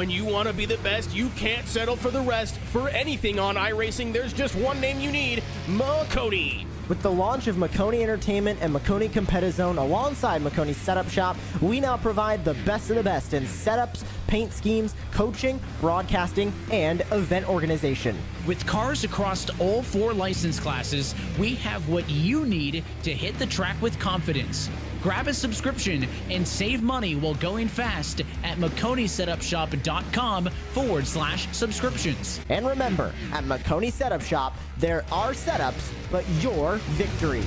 When you want to be the best, you can't settle for the rest. For anything on iRacing, there's just one name you need, Makoni. With the launch of Makoni Entertainment and Makoni Competizone alongside Makoni Setup Shop, we now provide the best of the best in setups, paint schemes, coaching, broadcasting, and event organization. With cars across all 4 license classes, we have what you need to hit the track with confidence. Grab a subscription and save money while going fast at MakoniSetupShop.com/subscriptions. And remember, at Makoni Setup Shop, there are setups, but your victories.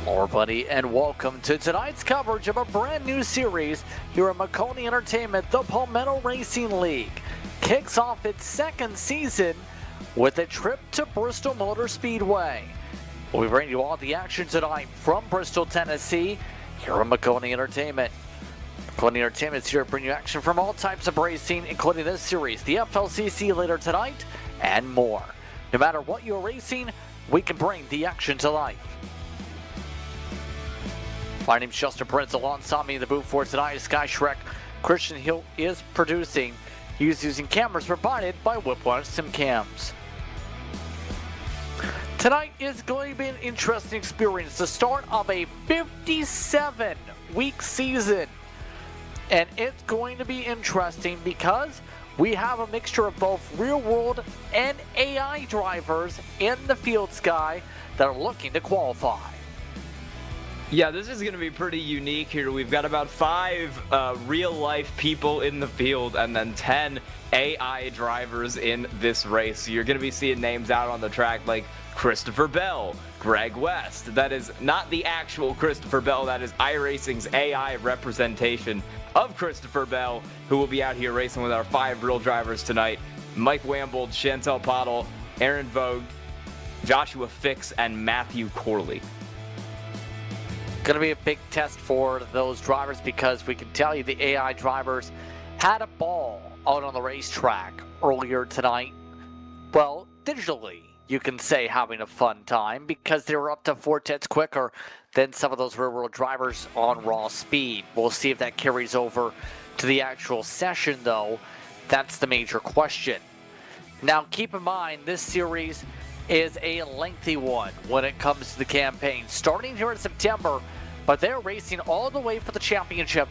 Everybody, and welcome to tonight's coverage of a brand new series here at Makoni Entertainment. The Palmetto Racing League kicks off its 2nd season with a trip to Bristol Motor Speedway. We'll be bringing you all the action tonight from Bristol, Tennessee, here at Makoni Entertainment. Makoni Entertainment is here to bring you action from all types of racing, including this series, the FLCC later tonight, and more. No matter what you're racing, we can bring the action to life. My name's Justin Prince. Alongside me in the booth for tonight is Sky Shrek. Christian Hill is producing. He's using cameras provided by wk1 SimCams. Tonight is going to be an interesting experience. The start of a 57-week season. And it's going to be interesting because we have a mixture of both real-world and AI drivers in the field, Sky, that are looking to qualify. Yeah, this is going to be pretty unique here. We've got about 5 real-life people in the field and then 10 AI drivers in this race. So you're going to be seeing names out on the track like Christopher Bell, Greg West. That is not the actual Christopher Bell. That is iRacing's AI representation of Christopher Bell, who will be out here racing with our 5 real drivers tonight. Mike Wambold, Chantel Pottle, Aaron Vogue, Joshua Fix, and Matthew Corley. Going to be a big test for those drivers because we can tell you the AI drivers had a ball out on the racetrack earlier tonight. Well, digitally, you can say having a fun time because they were up to 4/10 quicker than some of those real-world drivers on raw speed. We'll see if that carries over to the actual session, though. That's the major question. Now, keep in mind, this series is a lengthy one when it comes to the campaign, starting here in September, but they're racing all the way for the championship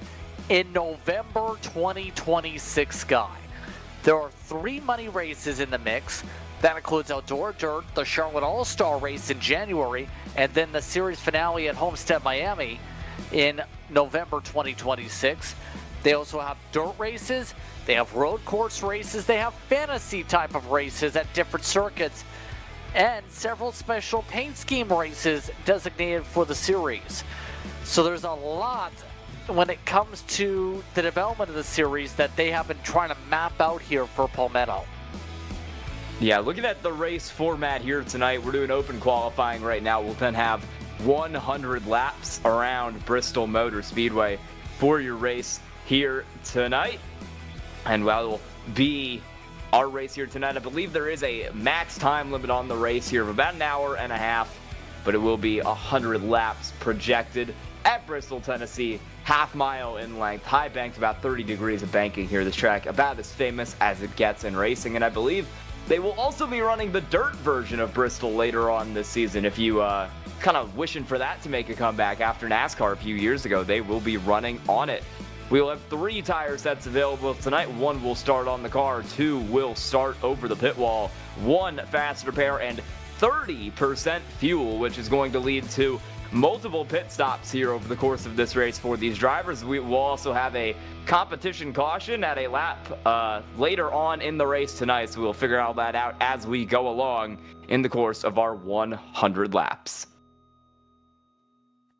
in November 2026, Guy. There are 3 money races in the mix. That includes Outdoor Dirt, the Charlotte All-Star race in January, and then the series finale at Homestead, Miami in November 2026. They also have dirt races, they have road course races, they have fantasy type of races at different circuits, and several special paint scheme races designated for the series. So there's a lot when it comes to the development of the series that they have been trying to map out here for Palmetto. Yeah, looking at the race format here tonight, we're doing open qualifying right now. We'll then have 100 laps around Bristol Motor Speedway for your race here tonight. And that will be our race here tonight. I believe there is a max time limit on the race here of about an hour and a half. but it will be 100 laps projected at Bristol, Tennessee. Half mile in length, high banked, about 30 degrees of banking here. This track about as famous as it gets in racing, and I believe they will also be running the dirt version of Bristol later on this season. If you kind of wishing for that to make a comeback after NASCAR a few years ago, they will be running on it. We will have 3 tire sets available tonight. 1 will start on the car, 2 will start over the pit wall, 1 faster pair, and 30% fuel, which is going to lead to multiple pit stops here over the course of this race for these drivers. We will also have a competition caution at a lap later on in the race tonight, so we'll figure all that out as we go along in the course of our 100 laps.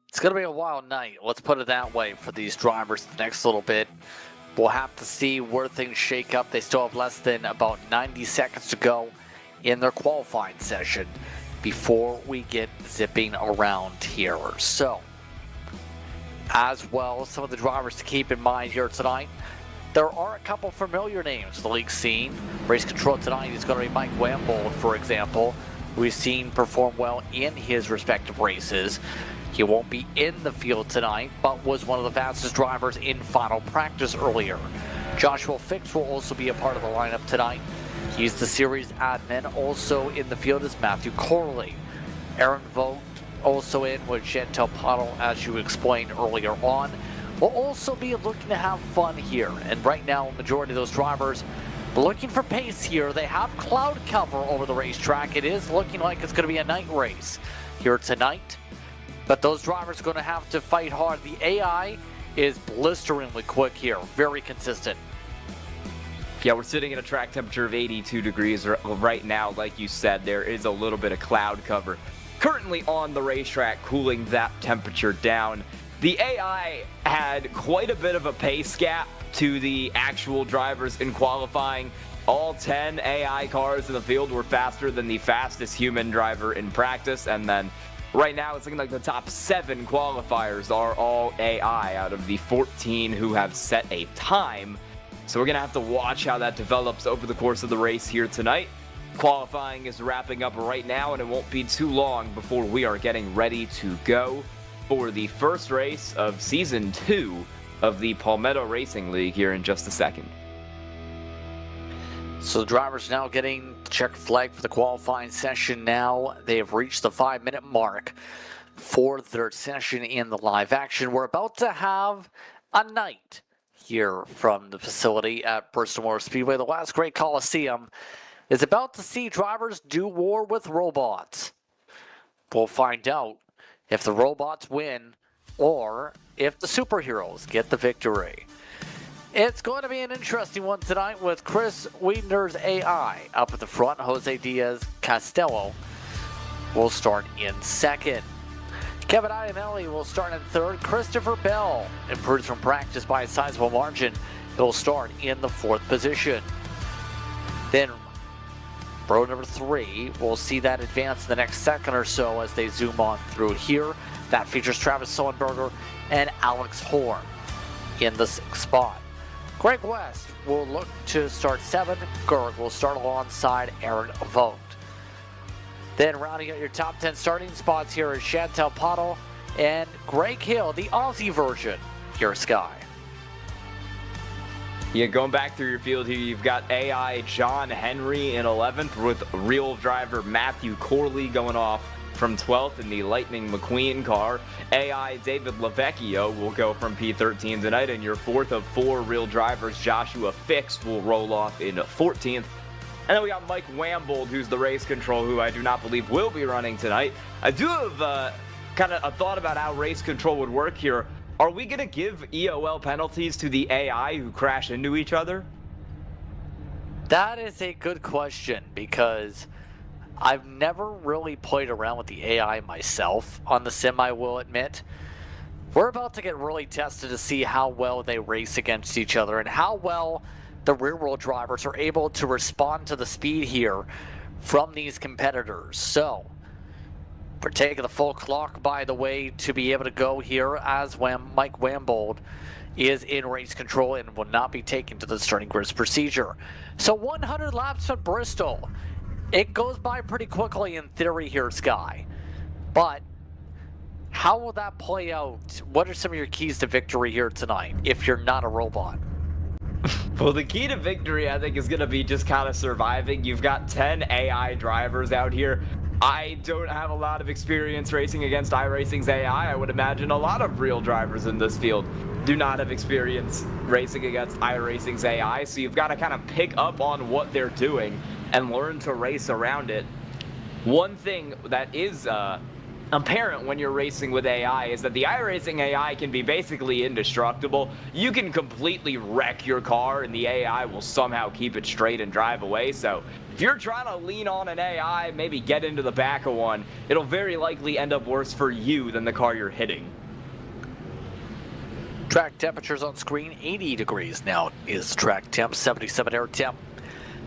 It's going to be a wild night, let's put it that way, for these drivers the next little bit. We'll have to see where things shake up. They still have less than about 90 seconds to go in their qualifying session before we get zipping around here. So, as well, some of the drivers to keep in mind here tonight. There are a couple familiar names in the league scene. Race control tonight is going to be Mike Wambold, for example. We've seen perform well in his respective races. He won't be in the field tonight, but was one of the fastest drivers in final practice earlier. Joshua Fix will also be a part of the lineup tonight. He's the series admin. Also in the field is Matthew Corley. Aaron Vogt also in with Chantel Pottle, as you explained earlier on. We'll also be looking to have fun here. And right now, majority of those drivers looking for pace here. They have cloud cover over the racetrack. It is looking like it's going to be a night race here tonight. But those drivers are going to have to fight hard. The AI is blisteringly quick here. Very consistent. Yeah, we're sitting at a track temperature of 82 degrees right now. Like you said, there is a little bit of cloud cover currently on the racetrack, cooling that temperature down. The AI had quite a bit of a pace gap to the actual drivers in qualifying. All 10 AI cars in the field were faster than the fastest human driver in practice, and then right now it's looking like the top 7 qualifiers are all AI out of the 14 who have set a time. So we're going to have to watch how that develops over the course of the race here tonight. Qualifying is wrapping up right now, and it won't be too long before we are getting ready to go for the first race of Season 2 of the Palmetto Racing League here in just a second. So the drivers now getting the check flag for the qualifying session now. They have reached the 5-minute mark for their session in the live action. We're about to have a night here from the facility at Bristol Motor Speedway. The last great Coliseum is about to see drivers do war with robots. We'll find out if the robots win or if the superheroes get the victory. It's going to be an interesting one tonight with Chris Wiedner's AI up at the front. Jose Diaz Castello will start in second. Kevin Iannelli will start in third. Christopher Bell improves from practice by a sizable margin. He'll start in the 4th position. Then row number 3, we'll see that advance in the next second or so as they zoom on through here. That features Travis Sullenberger and Alex Horn in the 6th spot. Greg West will look to start 7th. Gerg will start alongside Aaron Vogt. Then rounding out your top 10 starting spots here is Chantel Pottle and Greg Hill, the Aussie version here, Sky. Yeah, going back through your field here, you've got AI John Henry in 11th with real driver Matthew Corley going off from 12th in the Lightning McQueen car. AI David Lavecchio will go from P13 tonight, and your 4th of 4 real drivers, Joshua Fix, will roll off in 14th. And then we got Mike Wambold, who's the race control, who I do not believe will be running tonight. I do have kind of a thought about how race control would work here. Are we going to give EOL penalties to the AI who crash into each other? That is a good question, because I've never really played around with the AI myself on the sim, I will admit. We're about to get really tested to see how well they race against each other and how well the rear-wheel drivers are able to respond to the speed here from these competitors. So we're taking the full clock, by the way, to be able to go here as Mike Wambold is in race control and will not be taken to the starting grid's procedure. So 100 laps at Bristol. It goes by pretty quickly in theory here, Sky. But how will that play out? What are some of your keys to victory here tonight if you're not a robot? Well, the key to victory, I think, is going to be just kind of surviving. You've got 10 AI drivers out here. I don't have a lot of experience racing against iRacing's AI. I would imagine a lot of real drivers in this field do not have experience racing against iRacing's AI, so you've got to kind of pick up on what they're doing and learn to race around it. One thing that is apparent when you're racing with AI is that the iRacing AI can be basically indestructible. You can completely wreck your car and the AI will somehow keep it straight and drive away. So if you're trying to lean on an AI, maybe get into the back of one, it'll very likely end up worse for you than the car you're hitting. Track temperatures on screen, 80 degrees now is track temp, 77 air temp.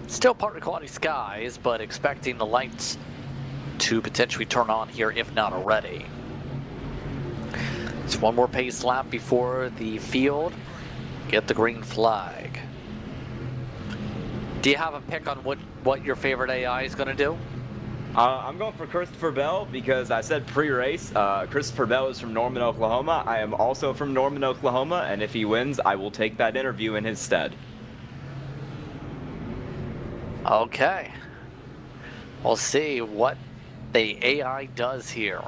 Still partly cloudy skies, but expecting the lights to potentially turn on here if not already. It's one more pace lap before the field get the green flag. Do you have a pick on what your favorite AI is going to do? I'm going for Christopher Bell because I said pre-race. Christopher Bell is from Norman, Oklahoma. I am also from Norman, Oklahoma, and if he wins, I will take that interview in his stead. Okay. We'll see what the AI does here.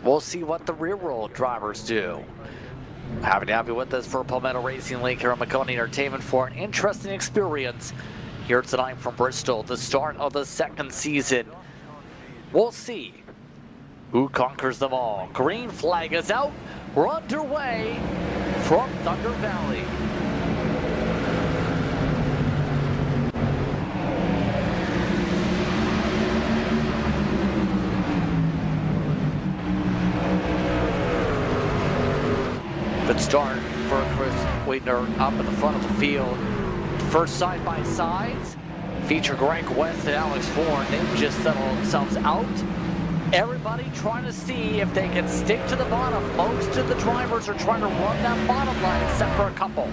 We'll see what the real-world drivers do. Happy to have you with us for Palmetto Racing League here on Makoni Entertainment for an interesting experience here tonight from Bristol, the start of the second season. We'll see who conquers them all. Green flag is out. We're underway from Thunder Valley. Good start for Chris Wiedner up in the front of the field. First side-by-sides feature Greg West and Alex Horn. They've just settled themselves out. Everybody trying to see if they can stick to the bottom. Most of the drivers are trying to run that bottom line, except for a couple.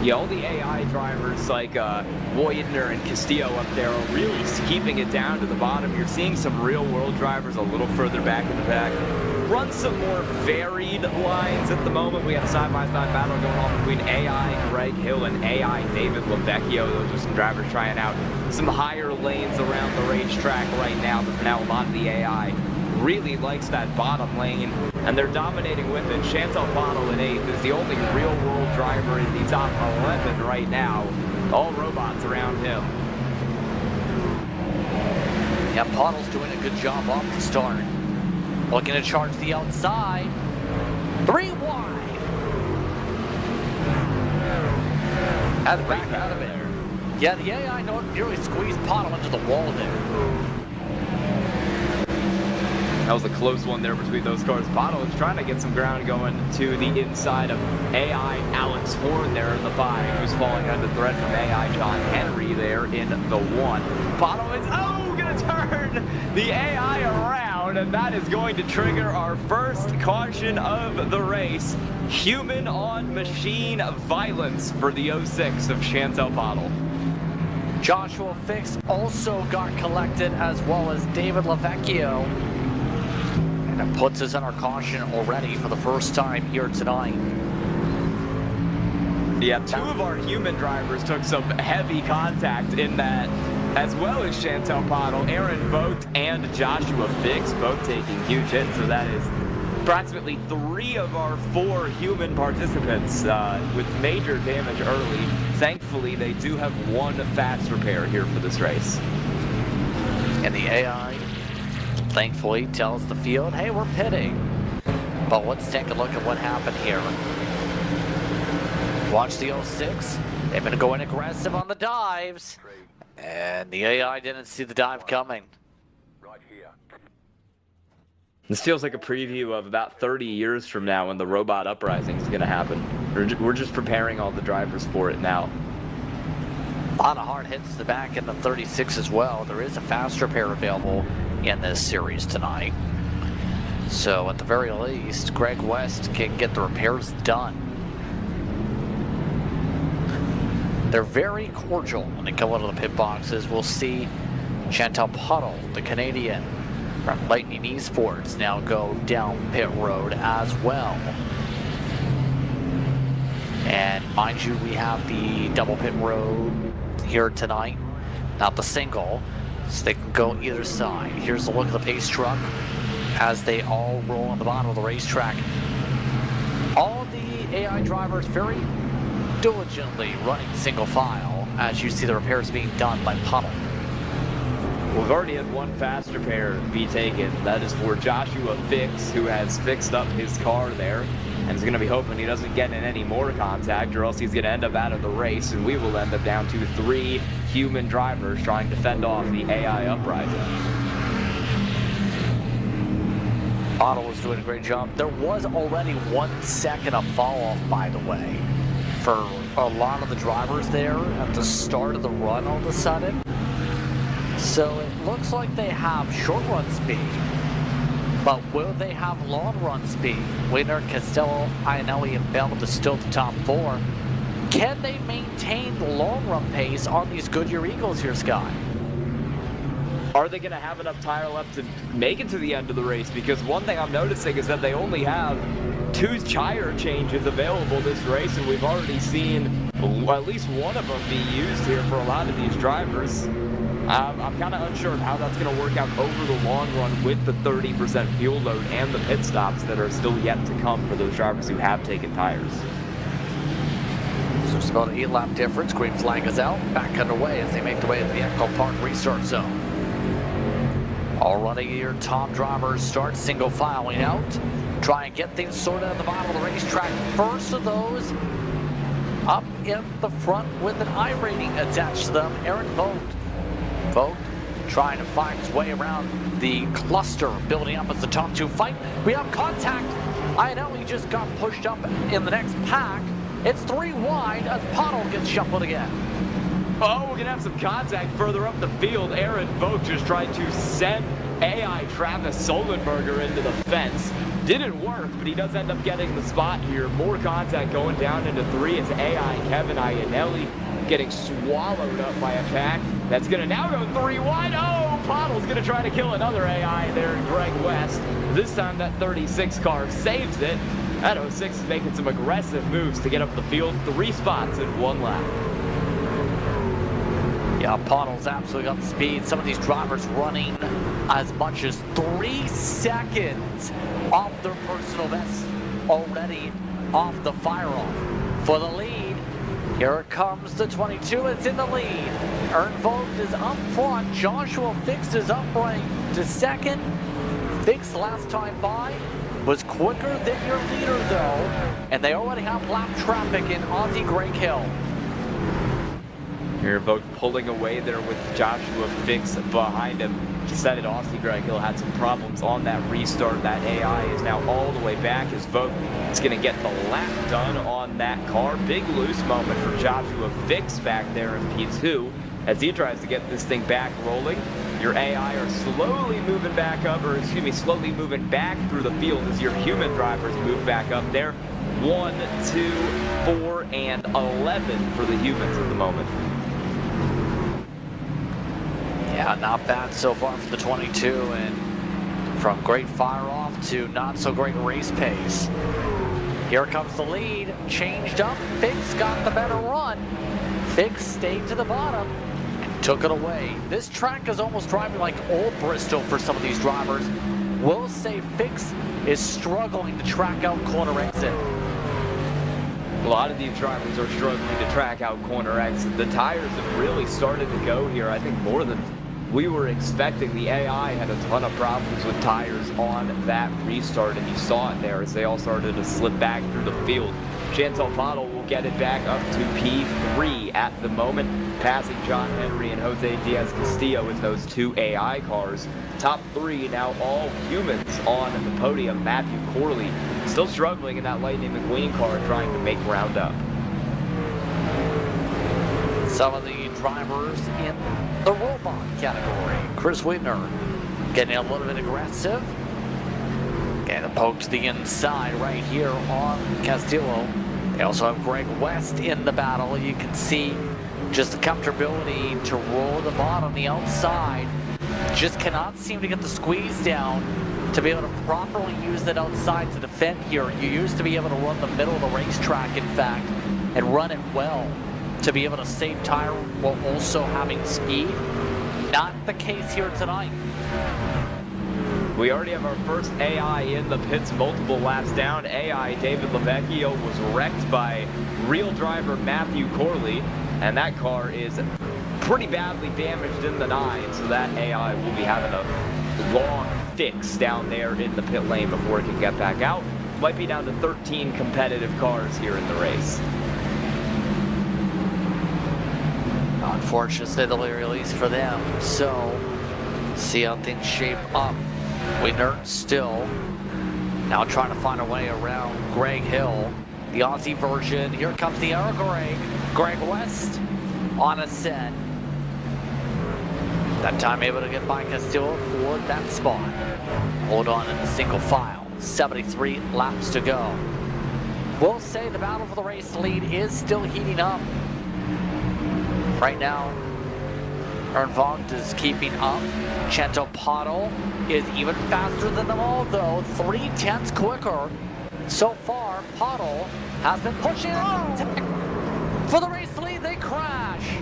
Yeah, all the AI drivers like Wiedner and Castillo up there are really keeping it down to the bottom. You're seeing some real-world drivers a little further back in the back. Run some more varied lines at the moment. We have a side-by-side battle going on between AI Greg Hill and AI David Lavecchio. Those are some drivers trying out some higher lanes around the racetrack right now, but for now a lot of the AI really likes that bottom lane, and they're dominating with it. Chantal Bottle in 8th is the only real-world driver in the top 11 right now. All robots around him. Yeah, Bottle's doing a good job off the start. Looking to charge the outside. 3 wide. Had to back out of it. Yeah, the AI nearly squeezed Pottle into the wall there. That was a close one there between those cars. Bottle is trying to get some ground going to the inside of AI Alex Horn there in the 5, who's falling under threat from AI John Henry there in the 1. Bottle is, gonna turn the AI around, and that is going to trigger our first caution of the race. Human on machine violence for the 06 of Chantal Bottle. Joshua Fix also got collected, as well as David Lavecchio. And it puts us on our caution already for the first time here tonight. Yeah, 2 of our human drivers took some heavy contact in that, as well as Chantal Bottle, Aaron Vogt, and Joshua Fix, both taking huge hits. So that is approximately 3 of our 4 human participants with major damage early. Thankfully, they do have 1 fast repair here for this race. And the AI, thankfully, tells the field, hey, we're pitting. But let's take a look at what happened here. Watch the 06. They've been going aggressive on the dives. And the AI didn't see the dive coming. This feels like a preview of about 30 years from now when the robot uprising is going to happen. We're just preparing all the drivers for it now. A lot of hard hits to the back in the 36 as well. There is a fast repair available in this series tonight. So at the very least, Greg West can get the repairs done. They're very cordial when they come out of the pit boxes. We'll see Chantal Puddle, the Canadian, From Lightning Esports now go down pit road as well. And mind you, we have the double pit road here tonight, not the single, so they can go either side. Here's a look at the pace truck as they all roll on the bottom of the racetrack. All the AI drivers very diligently running single file as you see the repairs being done by Puddle. We've already had one fast repair be taken. That is for Joshua Fix, who has fixed up his car there and is going to be hoping he doesn't get in any more contact, or else he's going to end up out of the race, and we will end up down to 3 human drivers trying to fend off the AI uprising. Otto was doing a great job. There was already 1 second of fall off, by the way, for a lot of the drivers there at the start of the run all of a sudden. So it looks like they have short run speed, but will they have long run speed? Winner, Castello, Iannelli, and Bell to still the top 4. Can they maintain the long run pace on these Goodyear Eagles here, Scott? Are they going to have enough tire left to make it to the end of the race? Because one thing I'm noticing is that they only have 2 tire changes available this race, and we've already seen at least one of them be used here for a lot of these drivers. I'm kind of unsure of how that's going to work out over the long run with the 30% fuel load and the pit stops that are still yet to come for those drivers who have taken tires. So it's about an 8-lap difference. Green flag is out. Back underway as they make their way to the Echo Park restart zone. Already your top drivers start single filing out. Try and get things sorted at the bottom of the racetrack. First of those up in the front with an I rating attached to them, Aaron Vogt. Vogt trying to find his way around the cluster building up as the top 2 fight. We have contact. Iannelli just got pushed up in the next pack. It's 3 wide as Puddle gets shuffled again. Oh, we're going to have some contact further up the field. Aaron Vogt just tried to send AI Travis Solenberger into the fence. Didn't work, but he does end up getting the spot here. More contact going down into 3 as AI Kevin Iannelli getting swallowed up by a pack. That's going to now go 3 wide. Oh, Puddle's going to try to kill another AI there in Greg West. This time that 36 car saves it. That 06 is making some aggressive moves to get up the field. 3 spots in 1 lap. Yeah, Puddle's absolutely got the speed. Some of these drivers running as much as 3 seconds off their personal best already off the fire-off. For the lead, here comes the 22. It's in the lead. Aaron Vogt is up front. Joshua Fix is upright to second. Fix last time by was quicker than your leader, though. And they already have lap traffic in Ozzie Greg Hill. Here, Vogt pulling away there with Joshua Fix behind him. Just said it, Ozzie Greg Hill had some problems on that restart. That AI is now all the way back as Vogt is going to get the lap done on that car. Big loose moment for Joshua Fix back there in P2 as he tries to get this thing back rolling. Your AI are slowly moving back up, or excuse me, slowly moving back through the field as your human drivers move back up there. 1, 2, 4, and 11 for the humans at the moment. Yeah, not bad so far for the 22, and from great fire-off to not-so-great race pace. Here comes the lead, changed up, Fix got the better run. Fix stayed to the bottom and took it away. This track is almost driving like old Bristol for some of these drivers. We'll say Fix is struggling to track out corner exit. A lot of these drivers are struggling to track out corner exit. The tires have really started to go here, I think more than we were expecting. The AI had a ton of problems with tires on that restart, and you saw it there as they all started to slip back through the field. Chantal Puddle will get it back up to P3 at the moment, passing John Henry and Jose Diaz-Castillo in those 2 AI cars. Top 3 now all humans on the podium. Matthew Corley still struggling in that Lightning McQueen car trying to make ground up. Some of the drivers in the robot category. Chris Whitner getting a little bit aggressive. Getting a poke to the inside right here on Castillo. They also have Greg West in the battle. You can see just the comfortability to roll the bottom, the outside. just cannot seem to get the squeeze down to be able to properly use that outside to defend here. You used to be able to run the middle of the racetrack, in fact, and run it well to be able to save tire while also having speed. Not the case here tonight. We already have our first AI in the pits, multiple laps down. AI David Lavecchio was wrecked by real driver Matthew Corley, and that car is pretty badly damaged in the 9, so that AI will be having a long fix down there in the pit lane before it can get back out. Might be down to 13 competitive cars here in the race. Unfortunate state of the release for them, so see how things shape up. Winner still now trying to find a way around Greg Hill, the Aussie version. Here comes the air Greg West on ascent. That time able to get by Castillo for that spot. Hold on in a single file. 73 laps to go. We'll say the battle for the race lead is still heating up. Right now, Ern Vogt is keeping up. Chento Pottle is even faster than them all, though. 3/10 quicker. So far, Pottle has been pushing it. For the race lead, they crash.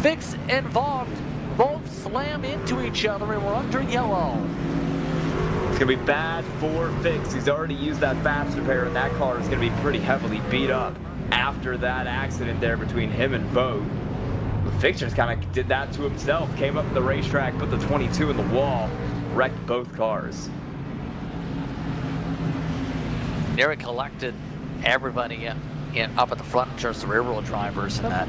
Fix and Vogt both slam into each other, and we're under yellow. It's going to be bad for Fix. He's already used that faster pair, and that car is going to be pretty heavily beat up after that accident there between him and Vogt. Fix just kind of did that to himself. Came up the racetrack, put the 22 in the wall, wrecked both cars. Nearly collected everybody up at the front in terms of rear-wheel drivers and that.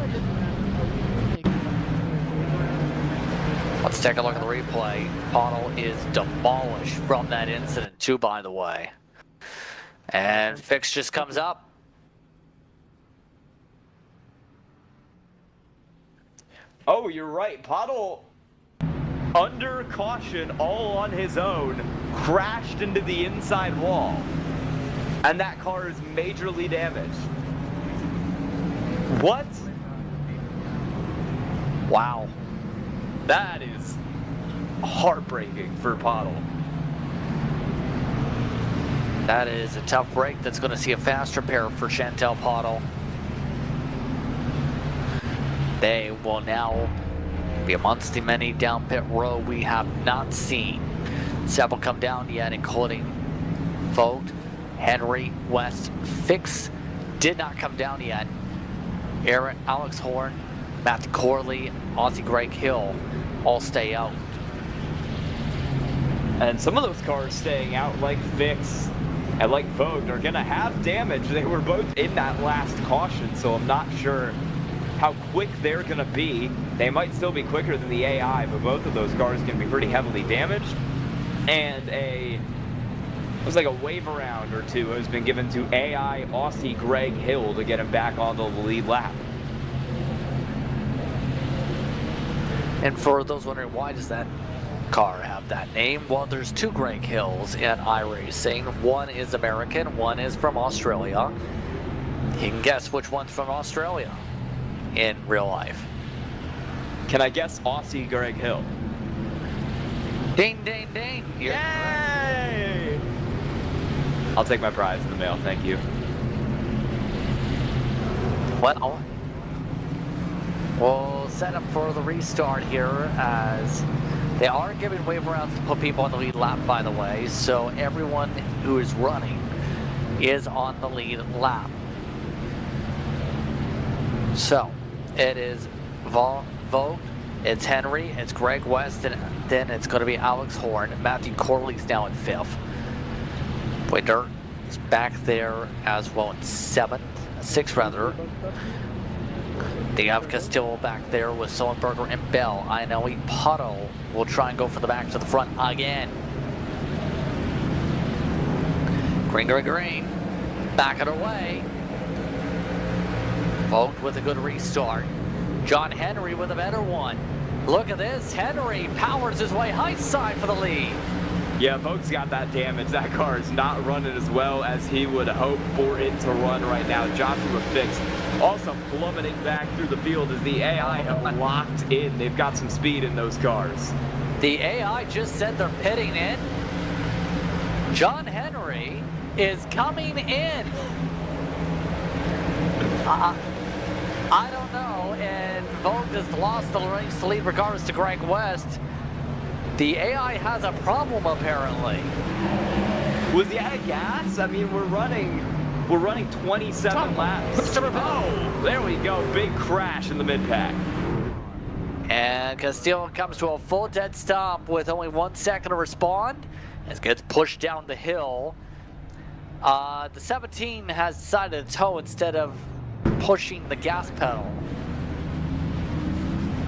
Let's take a look at the replay. Pottle is demolished from that incident too, by the way. And Fix just comes up. Oh, you're right. Pottle, under caution, all on his own, crashed into the inside wall. And that car is majorly damaged. What? Wow. That is heartbreaking for Pottle. That is a tough break that's going to see a fast repair for Chantel Pottle. They will now be amongst the many down pit row we have not seen. Several come down yet, including Vogt, Henry, West. Fix did not come down yet. Alex Horn, Matthew Corley, Aussie Greg Hill all stay out. And some of those cars staying out, like Fix and like Vogt, are going to have damage. They were both in that last caution, so I'm not sure how quick they're going to be. They might still be quicker than the AI, but both of those cars are going to be pretty heavily damaged. And it was like a wave around or two has been given to AI Aussie Greg Hill to get him back onto the lead lap. And for those wondering, why does that car have that name? Well, there's two Greg Hills in iRacing. One is American, one is from Australia. You can guess which one's from Australia in real life. Can I guess Aussie Greg Hill? Ding, ding, ding. Yay! I'll take my prize in the mail, thank you. Well, we'll set up for the restart here as they are giving wave rounds to put people on the lead lap, by the way, so everyone who is running is on the lead lap. So it is Vogt, it's Henry, it's Greg West, and then it's going to be Alex Horn. Matthew Corley's now in 5th. Winter is back there as well in 6th rather. They have Castillo back there with Sullenberger and Bell. I know Pottle will try and go for the back to the front again. Green, green, green. Back it away. Vogt with a good restart. John Henry with a better one. Look at this. Henry powers his way high side for the lead. Yeah, Vogt's got that damage. That car is not running as well as he would hope for it to run right now. Joshua Fix also plummeting back through the field as the AI have locked in. They've got some speed in those cars. The AI just said they're pitting in. John Henry is coming in. I don't know, and Vogue has lost the race lead regardless to Greg West. The AI has a problem apparently. Was he out of gas? I mean, we're running 27 laps. Oh, there we go. Big crash in the mid-pack. And Castillo comes to a full dead stop with only 1 second to respond. As gets pushed down the hill. The 17 has decided to tow instead of pushing the gas pedal.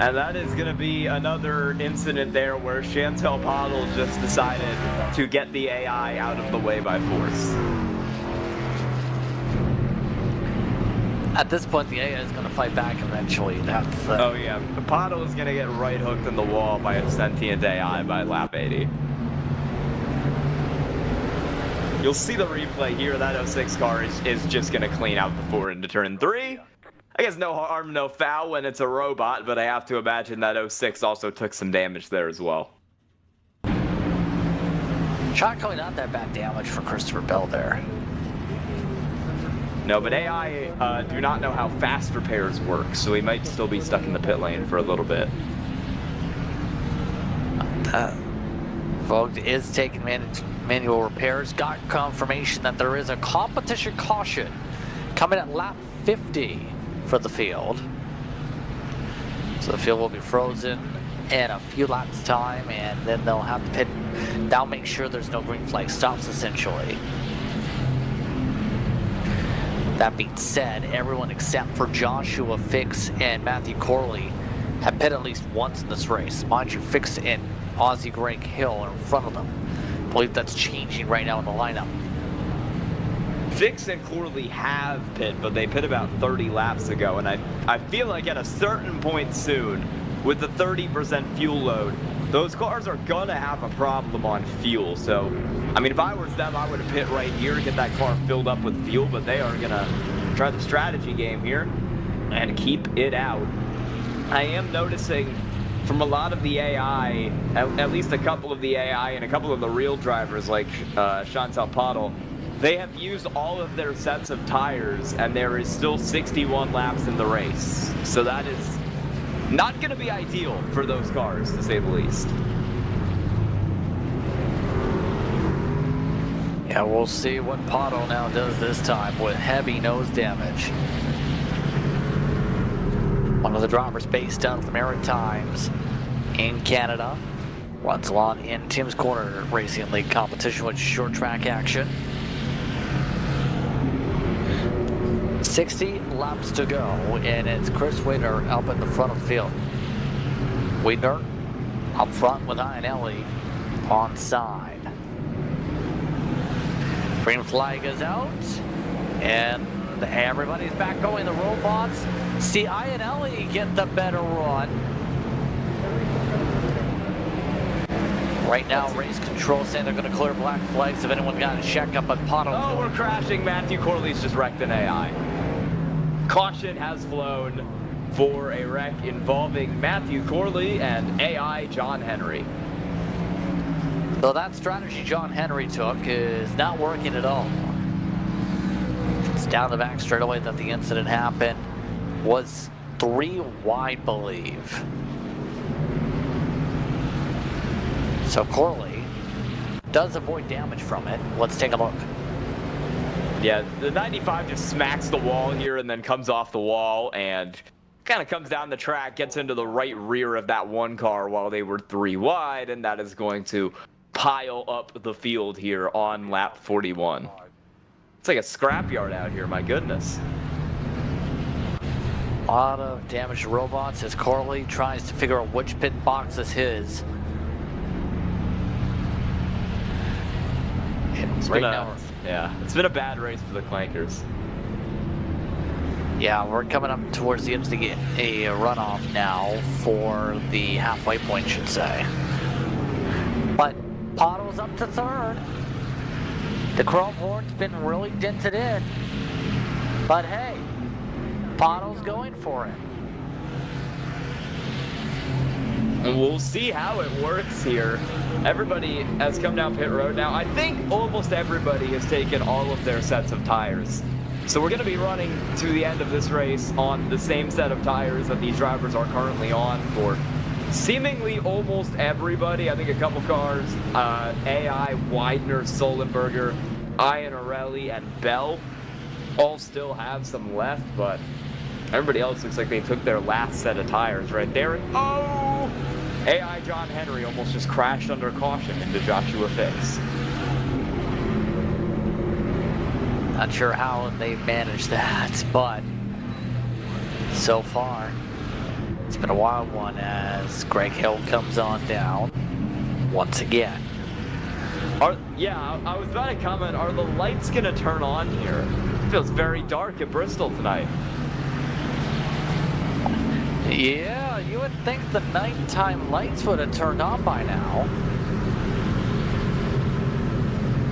And that is going to be another incident there where Chantel Pottle just decided to get the AI out of the way by force. At this point, the AI is going to fight back eventually. Oh yeah, Pottle is going to get right hooked in the wall by a sentient AI by lap 80. You'll see the replay here. That 06 car is just going to clean out the 4 into turn 3. I guess no harm, no foul when it's a robot, but I have to imagine that 06 also took some damage there as well. Shockingly not that bad damage for Christopher Bell there. No, but AI do not know how fast repairs work, so he might still be stuck in the pit lane for a little bit. Vogue is taking manual repairs. Got confirmation that there is a competition caution coming at lap 50 for the field. So the field will be frozen in a few laps time, and then they'll have to pit. That'll make sure there's no green flag stops essentially. That being said, everyone except for Joshua Fix and Matthew Corley have pit at least once in this race. Mind you, Fix and Ozzie Greg Hill are in front of them. I believe that's changing right now in the lineup. Fix and Corley have pit, but they pit about 30 laps ago, and I feel like at a certain point soon, with the 30% fuel load, those cars are gonna have a problem on fuel. So, I mean, if I was them, I would have pit right here to get that car filled up with fuel, but they are gonna try the strategy game here and keep it out. I am noticing from a lot of the AI, at least a couple of the AI and a couple of the real drivers like Chantal Pottle, they have used all of their sets of tires, and there is still 61 laps in the race. So that is not going to be ideal for those cars, to say the least. Yeah, we'll see what Pottle now does this time with heavy nose damage. One of the drivers based out of the Maritimes in Canada runs along in Tim's Corner Racing League competition with short track action. 60 laps to go, and it's Chris Wiedner up in the front of the field. Wiedner up front with Iannelli on side. Green flag is out, and everybody's back going. The robots see Iannelli get the better run. Right now, race control saying they're going to clear black flags if anyone got a check up, but Pottle. Oh, we're crashing. Matthew Corley's just wrecked an AI. Caution has flown for a wreck involving Matthew Corley and AI John Henry. So that strategy John Henry took is not working at all. It's down the back straightaway that the incident happened. Was 3 wide, believe. So Corley does avoid damage from it. Let's take a look. Yeah, the 95 just smacks the wall here and then comes off the wall and kind of comes down the track, gets into the right rear of that one car while they were 3 wide, and that is going to pile up the field here on lap 41. It's like a scrapyard out here, my goodness. A lot of damaged robots as Corley tries to figure out which pit box is his. It's been a bad race for the Clankers. Yeah, we're coming up towards the end to get a runoff now for the halfway point, should say. But Pottle's up to third. The chrome horn's been really dented in. But hey, Pottle's going for it. And we'll see how it works here. Everybody has come down pit road now. I think almost everybody has taken all of their sets of tires. So we're going to be running to the end of this race on the same set of tires that these drivers are currently on for seemingly almost everybody. I think a couple cars, AI, Widener, Solenberger, Iannarelli, and Bell all still have some left, but everybody else looks like they took their last set of tires right there. And oh! AI John Henry almost just crashed under caution into Joshua Fix. Not sure how they managed that, but so far it's been a wild one as Greg Hill comes on down once again. Yeah, I was about to comment, are the lights gonna turn on here? It feels very dark at Bristol tonight. Yeah, you would think the nighttime lights would have turned on by now.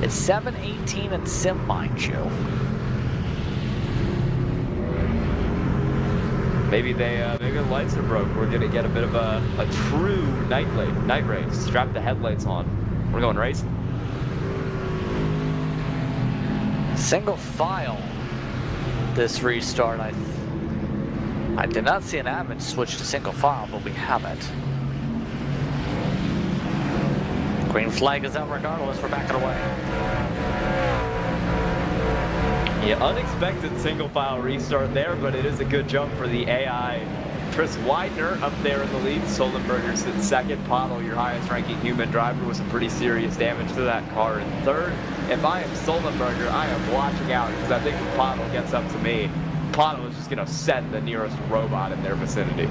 It's 7:18 in sim, mind you. Maybe maybe the lights are broke. We're gonna get a bit of a true night race. Strap the headlights on. We're going racing. Single file. This restart, I did not see an admin switch to single file, but we have it. Green flag is out regardless. We're backing away. Yeah, unexpected single file restart there, but it is a good jump for the AI. Chris Widener up there in the lead. Solenberger sits second. Pottle, your highest ranking human driver, with some pretty serious damage to that car in third. If I am Solenberger, I am watching out because I think if Pottle gets up to me, Pottle is just going to send the nearest robot in their vicinity.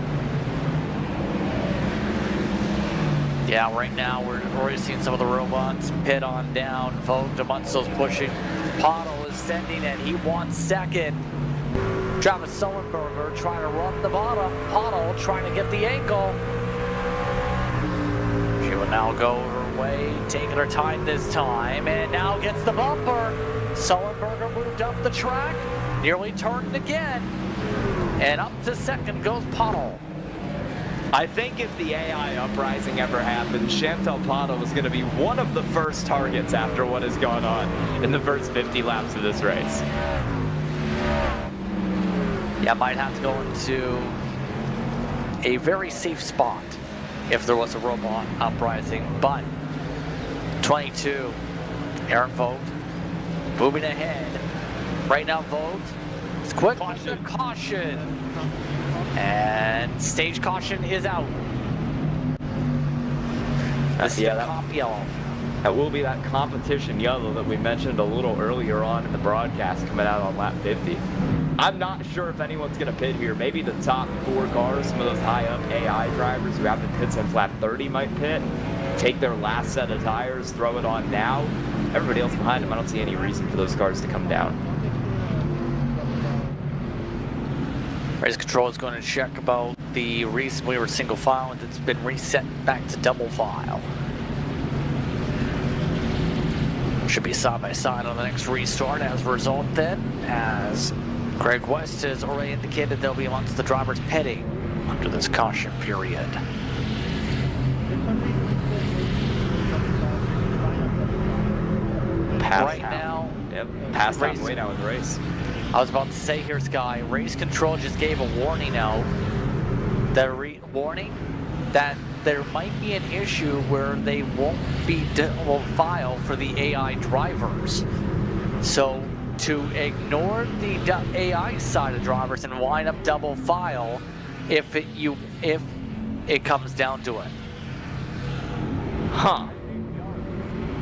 Yeah, right now we're already seeing some of the robots pit on down. Vogt, Amunsto's pushing. Pottle is sending it. He wants second. Travis Solenberger trying to run the bottom. Pottle trying to get the angle. She will now go her way, taking her time this time, and now gets the bumper. Solenberger moved up the track, nearly turned again, and up to second goes Pottle. I think if the AI uprising ever happened, Chantel Pottle was going to be one of the first targets after what has gone on in the first 50 laps of this race. Yeah, might have to go into a very safe spot if there was a robot uprising, but 22, Aaron Vogt moving ahead. Right now, Vogt is quick. Caution. And stage caution is out. This is the comp yellow. That will be that competition yellow that we mentioned a little earlier on in the broadcast coming out on lap 50. I'm not sure if anyone's going to pit here. Maybe the top 4 cars, some of those high-up AI drivers who have the pit since lap 30 might pit, take their last set of tires, throw it on now. Everybody else behind them, I don't see any reason for those cars to come down. Race control is going to check about the reason we were single file and it's been reset back to double file. Should be side by side on the next restart as a result then, as Greg West has already indicated they'll be amongst the drivers pitting under this caution period. Past halfway now in the race. I was about to say here, Sky, race control just gave a warning out. Warning that there might be an issue where they won't be double file for the AI drivers. So to ignore the AI side of drivers and line up double file if it comes down to it. Huh.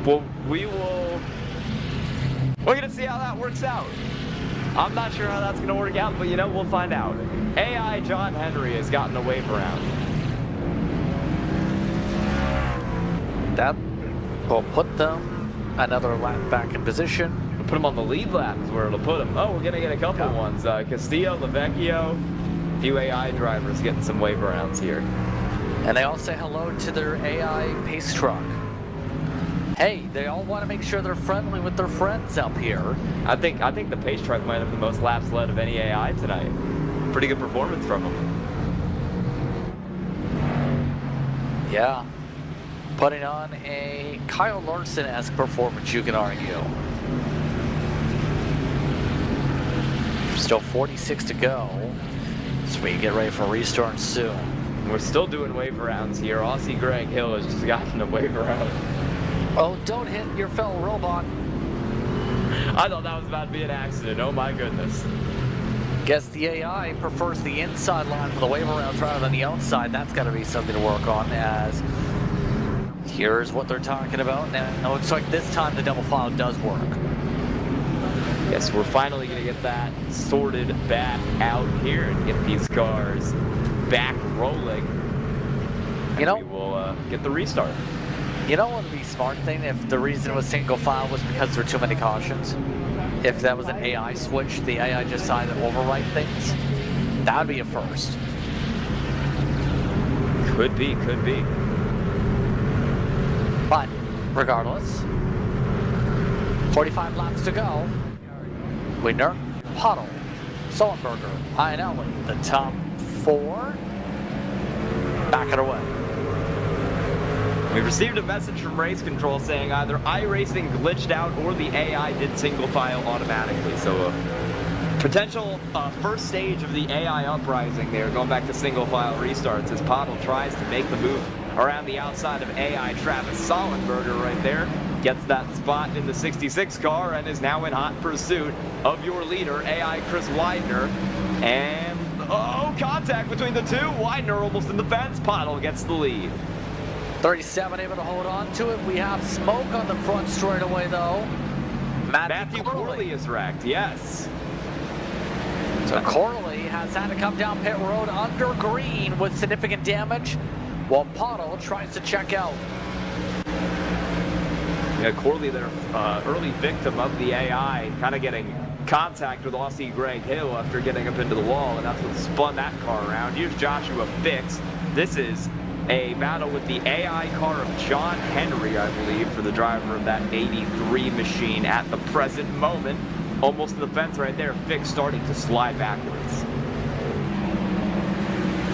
Well, we're gonna see how that works out. I'm not sure how that's gonna work out, but you know, we'll find out. AI John Henry has gotten a wave around. That will put them another lap back in position. We'll put them on the lead lap is where it'll put them. Oh, we're gonna get a couple ones. Castillo, Lavecchio, a few AI drivers getting some wave arounds here. And they all say hello to their AI pace truck. Hey, they all want to make sure they're friendly with their friends up here. I think the pace truck might have the most laps led of any AI tonight. Pretty good performance from them. Yeah. Putting on a Kyle Larson-esque performance, you can argue. Still 46 to go. So we get ready for restart soon. We're still doing wave rounds here. Aussie Greg Hill has just gotten a wave round. Oh, don't hit your fellow robot. I thought that was about to be an accident. Oh my goodness. Guess the AI prefers the inside line for the wave rounds rather than the outside. That's got to be something to work on, as here's what they're talking about. Now, it looks like this time the double file does work. Yes, we're finally going to get that sorted back out here and get these cars back rolling. You know, we will get the restart. You know what would be a smart thing if the reason it was single file was because there were too many cautions? If that was an AI switch, the AI just decided to overwrite things, that would be a first. Could be, could be. But regardless, 45 laps to go. Winner, Puddle, Sullenberger, Iannelli, the top four. Back it away. We've received a message from race control saying either iRacing glitched out or the AI did single file automatically. So potential first stage of the AI uprising there, going back to single file restarts as Pottle tries to make the move around the outside of AI. Travis Sullenberger right there gets that spot in the 66 car and is now in hot pursuit of your leader, AI Chris Widener. And, oh, contact between the two. Widener almost in the fence. Pottle gets the lead. 37 able to hold on to it. We have smoke on the front straight away, though. Matthew Corley is wrecked, yes. So Corley has had to come down pit road under green with significant damage, while Pottle tries to check out. Yeah, Corley, their early victim of the AI, kind of getting contact with Aussie Greg Hill after getting up into the wall, and that's what spun that car around. Here's Joshua Fix. This is a battle with the AI car of John Henry, I believe, for the driver of that 83 machine at the present moment. Almost to the fence right there. Fix starting to slide backwards.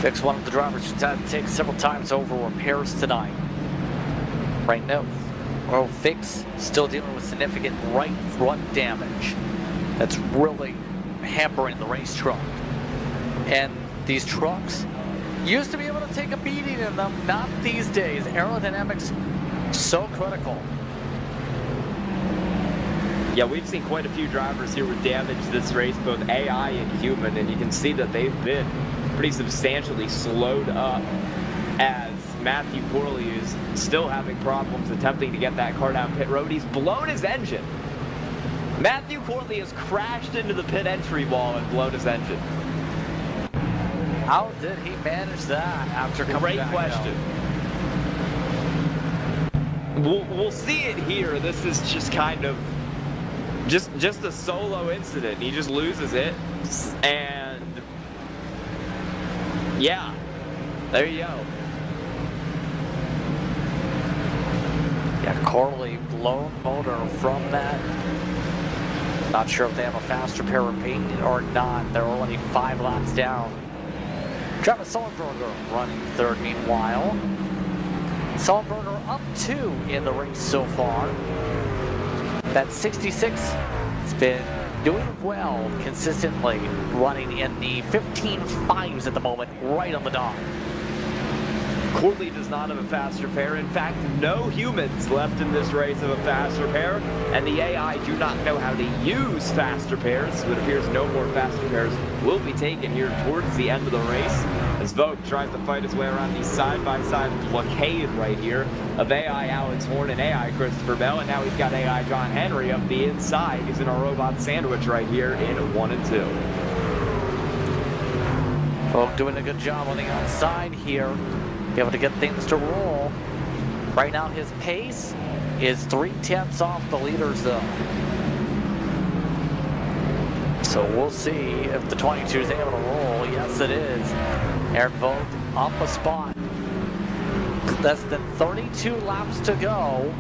Fix, one of the drivers who's had to take several times over repairs tonight. Right now, well, Fix still dealing with significant right front damage. That's really hampering the race truck. And these trucks used to be able to take a beating in them, not these days. Aerodynamics, so critical. Yeah, we've seen quite a few drivers here with damage this race, both AI and human, and you can see that they've been pretty substantially slowed up as Matthew Corley is still having problems attempting to get that car down pit road. He's blown his engine. Matthew Corley has crashed into the pit entry wall and blown his engine. How did he manage that after coming back? Great question. We'll see it here. This is just kind of just a solo incident. He just loses it, and yeah, there you go. Yeah, Corley blown motor from that. Not sure if they have a fast repair remaining or not. They're only 5 laps down. Travis Sullenberger running third meanwhile. Sullenberger up 2 in the race so far. That 66 has been doing well consistently, running in the 15.5s at the moment, right on the dot. Corley does not have a fast repair. In fact, no humans left in this race have a fast repair, and the AI do not know how to use fast repairs, so it appears no more fast repairs will be taken here towards the end of the race, as Vogt tries to fight his way around the side-by-side blockade right here of AI Alex Horn and AI Christopher Bell, and now he's got AI John Henry up the inside. He's in a robot sandwich right here in 1 and 2. Vogt doing a good job on the outside here. Be able to get things to roll. Right now his pace is 3/10 off the leaders though. So we'll see if the 22 is able to roll. Yes it is. Eric Vogt up a spot. Less than 32 laps to go.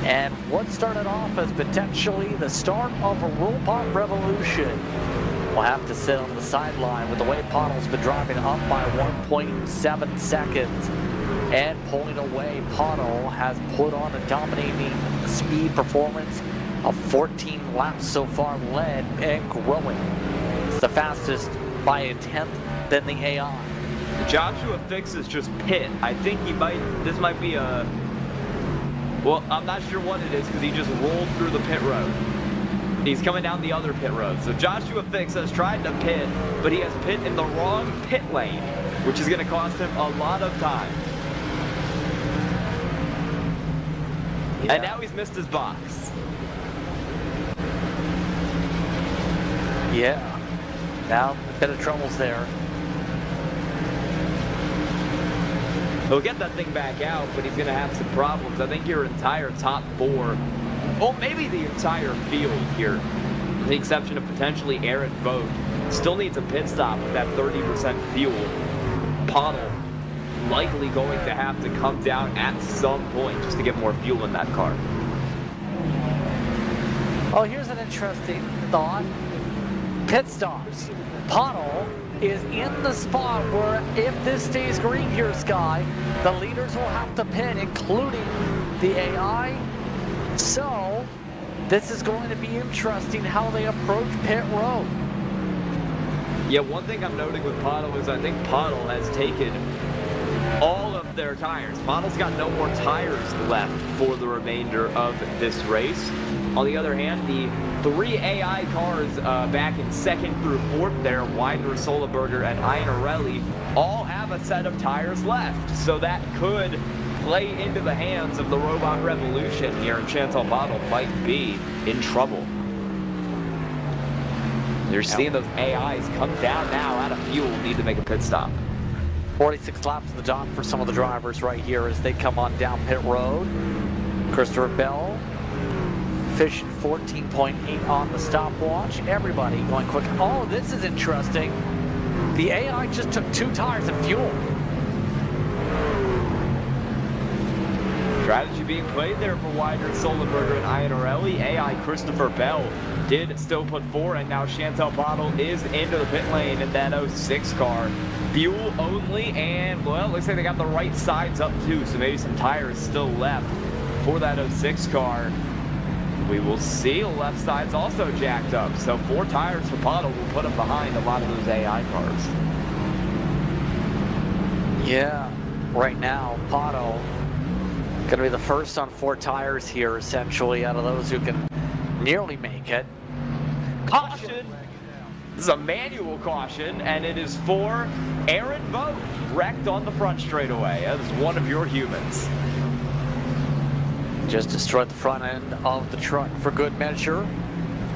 And what started off as potentially the start of a robot revolution will have to sit on the sideline with the way Pottle's been driving up by 1.7 seconds and pulling away. Pottle has put on a dominating speed performance of 14 laps so far, led and growing. It's the fastest by a 10th than the AI. Joshua fixes just pit. I think this might be a, well, I'm not sure what it is because he just rolled through the pit road. He's coming down the other pit road. So Joshua Fix has tried to pit, but he has pit in the wrong pit lane, which is going to cost him a lot of time. Yeah. And now he's missed his box. Yeah. Now a bit of trouble's there. He'll get that thing back out, but he's going to have some problems. I think your entire top four, well, maybe the entire field here, with the exception of potentially Aaron Vogt, still needs a pit stop with that 30% fuel. Pottle likely going to have to come down at some point just to get more fuel in that car. Oh, here's an interesting thought. Pit stops. Pottle is in the spot where if this stays green here, Sky, the leaders will have to pit, including the AI. So this is going to be interesting how they approach pit road. Yeah, one thing I'm noting with Pottle is I think Pottle has taken all of their tires. Pottle's got no more tires left for the remainder of this race. On the other hand, the 3 AI cars back in 2nd through 4th there, Winder, Soliberger, and Iannarelli, all have a set of tires left. So that could play into the hands of the Robot Revolution here, and Chantal Pottle might be in trouble. You're seeing those AIs come down now out of fuel, need to make a pit stop. 46 laps to the dot for some of the drivers right here as they come on down pit road. Christopher Bell, fishing 14.8 on the stopwatch. Everybody going quick. Oh, this is interesting. The AI just took 2 tires of fuel. Strategy being played there for Winder, Soliberger, and Iannarelli. AI Christopher Bell did still put 4, and now Chantal Pottle is into the pit lane in that 06 car. Fuel only, and well, looks like they got the right sides up too, so maybe some tires still left for that 06 car. We will see. Left side's also jacked up, so 4 tires for Pottle will put him behind a lot of those AI cars. Yeah, right now, Pottle going to be the first on 4 tires here, essentially, out of those who can nearly make it. Caution! This is a manual caution, and it is for Aaron Vogt, wrecked on the front straightaway. That is one of your humans. Just destroyed the front end of the truck for good measure.